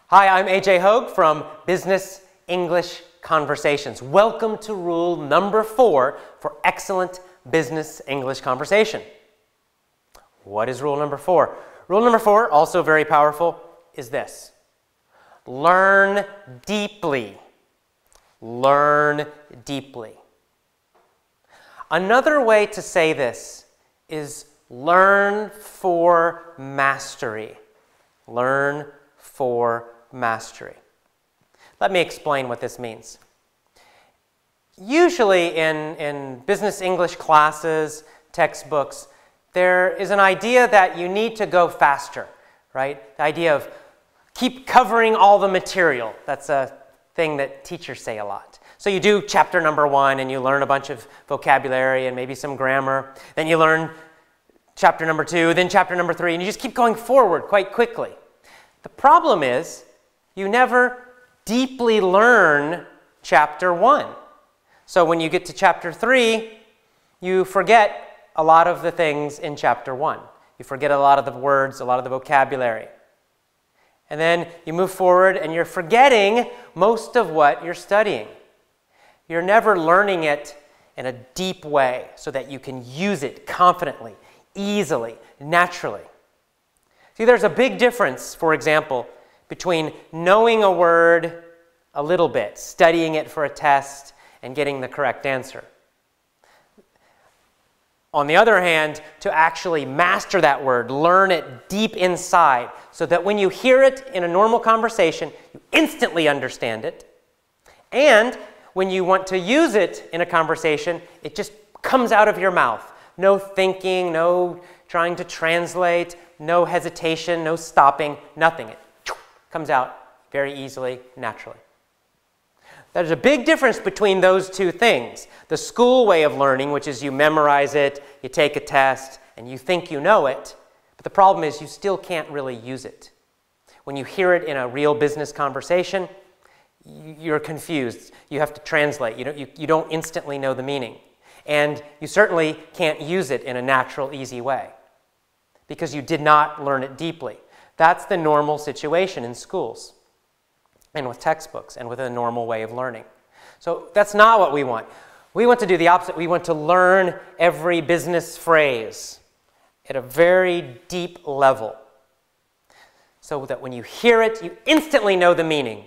Hi, I'm Hoge from Business English Conversations. Welcome to rule number 4 for excellent business English conversation. What is rule number 4? Rule number 4, also very powerful, is this. Learn deeply. Learn deeply. Another way to say this is learn for mastery. Learn for mastery. Let me explain what this means. Usually in business English classes, textbooks, there is an idea that you need to go faster, right? The idea of keep covering all the material. That's a thing that teachers say a lot. So you do chapter number 1 and you learn a bunch of vocabulary and maybe some grammar. Then you learn chapter number 2, then chapter number 3, and you just keep going forward quite quickly. The problem is you never deeply learn chapter 1. So when you get to chapter 3, you forget a lot of the things in chapter 1. You forget a lot of the words, a lot of the vocabulary. And then you move forward and you're forgetting most of what you're studying. You're never learning it in a deep way so that you can use it confidently, easily, naturally. See, there's a big difference, for example, between knowing a word a little bit, studying it for a test, and getting the correct answer. On the other hand, to actually master that word, learn it deep inside, so that when you hear it in a normal conversation, you instantly understand it. And when you want to use it in a conversation, it just comes out of your mouth. No thinking, no trying to translate, no hesitation, no stopping, nothing. It comes out very easily, naturally. There's a big difference between those two things. The school way of learning, which is you memorize it, you take a test, and you think you know it. But the problem is you still can't really use it. When you hear it in a real business conversation, you're confused. You have to translate. You don't instantly know the meaning. And you certainly can't use it in a natural, easy way because you did not learn it deeply. That's the normal situation in schools and with textbooks and with a normal way of learning. So that's not what we want. We want to do the opposite. We want to learn every business phrase at a very deep level so that when you hear it, you instantly know the meaning.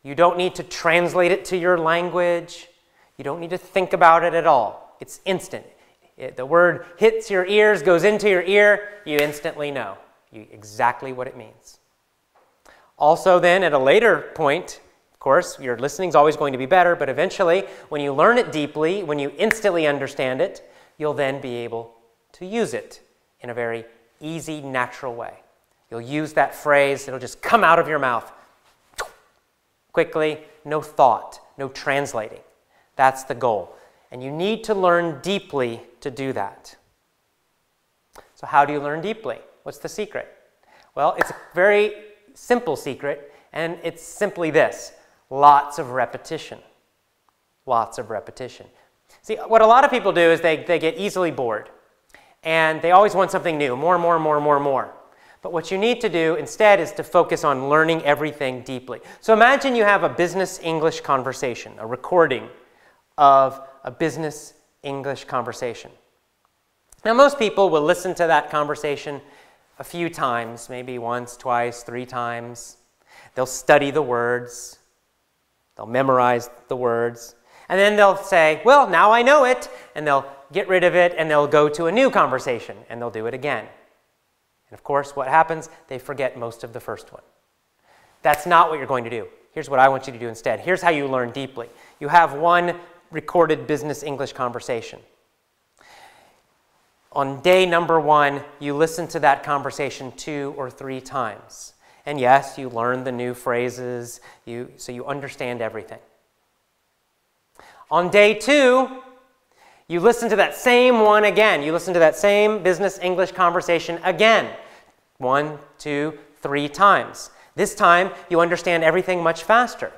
You don't need to translate it to your language. You don't need to think about it at all. It's instant. The word hits your ears, goes into your ear, you instantly know exactly what it means. Also then, at a later point, of course, your listening is always going to be better, but eventually, when you learn it deeply, when you instantly understand it, you'll then be able to use it in a very easy, natural way. You'll use that phrase, it'll just come out of your mouth quickly, no thought, no translating. That's the goal. And you need to learn deeply to do that. So how do you learn deeply? What's the secret? Well, it's a very simple secret, and it's simply this: lots of repetition. Lots of repetition. See, what a lot of people do is they get easily bored, and they always want something new, more. But what you need to do instead is to focus on learning everything deeply. So imagine you have a business English conversation, a recording of a business English conversation. Now, most people will listen to that conversation a few times, maybe once, twice, 3 times. They'll study the words. They'll memorize the words. And then they'll say, well, now I know it. And they'll get rid of it, and they'll go to a new conversation, and they'll do it again. And of course, what happens? They forget most of the first one. That's not what you're going to do. Here's what I want you to do instead. Here's how you learn deeply. You have one recorded business English conversation. On day number 1, you listen to that conversation 2 or 3 times. And yes, you learn the new phrases, so you understand everything. On day 2, you listen to that same one again. You listen to that same business English conversation again. 1, 2, 3 times. This time, you understand everything much faster.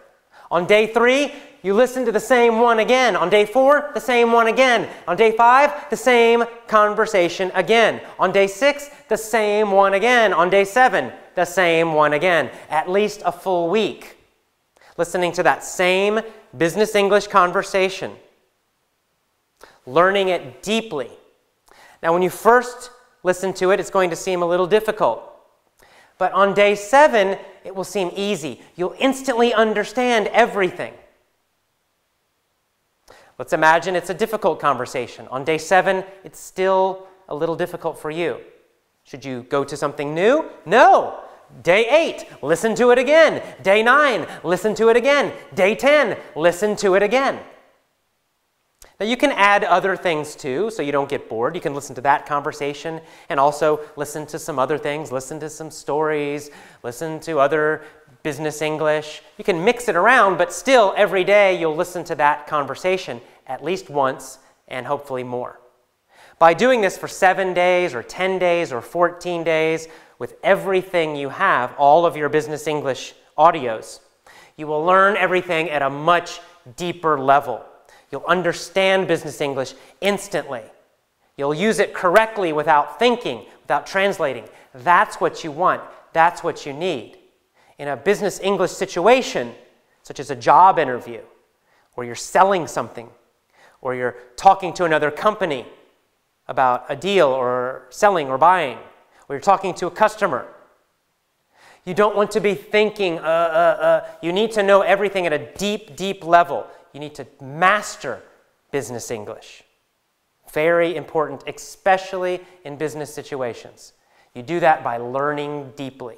On day 3, you listen to the same one again. On day 4, the same one again. On day 5, the same conversation again. On day 6, the same one again. On day 7, the same one again, at least a full week, listening to that same business English conversation, learning it deeply. Now, when you first listen to it, it's going to seem a little difficult. But on day 7, it will seem easy. You'll instantly understand everything. Let's imagine it's a difficult conversation. On day 7, it's still a little difficult for you. Should you go to something new? No. Day 8, listen to it again. Day 9, listen to it again. Day 10, listen to it again. Now, you can add other things too, so you don't get bored. You can listen to that conversation and also listen to some other things, listen to some stories, listen to other business English. You can mix it around, but still every day you'll listen to that conversation at least once and hopefully more. By doing this for 7 days or 10 days or 14 days, with everything you have, all of your business English audios, you will learn everything at a much deeper level. You'll understand business English instantly. You'll use it correctly without thinking, without translating. That's what you want. That's what you need. In a business English situation, such as a job interview, or you're selling something, or you're talking to another company about a deal or selling or buying, or you're talking to a customer, you don't want to be thinking, You need to know everything at a deep, deep level. You need to master business English. Very important, especially in business situations. You do that by learning deeply.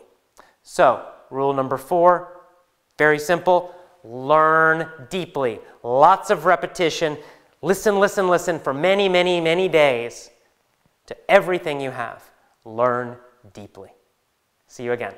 So, rule number 4, very simple, learn deeply. Lots of repetition. Listen, listen, listen for many, many, many days to everything you have. Learn deeply. See you again.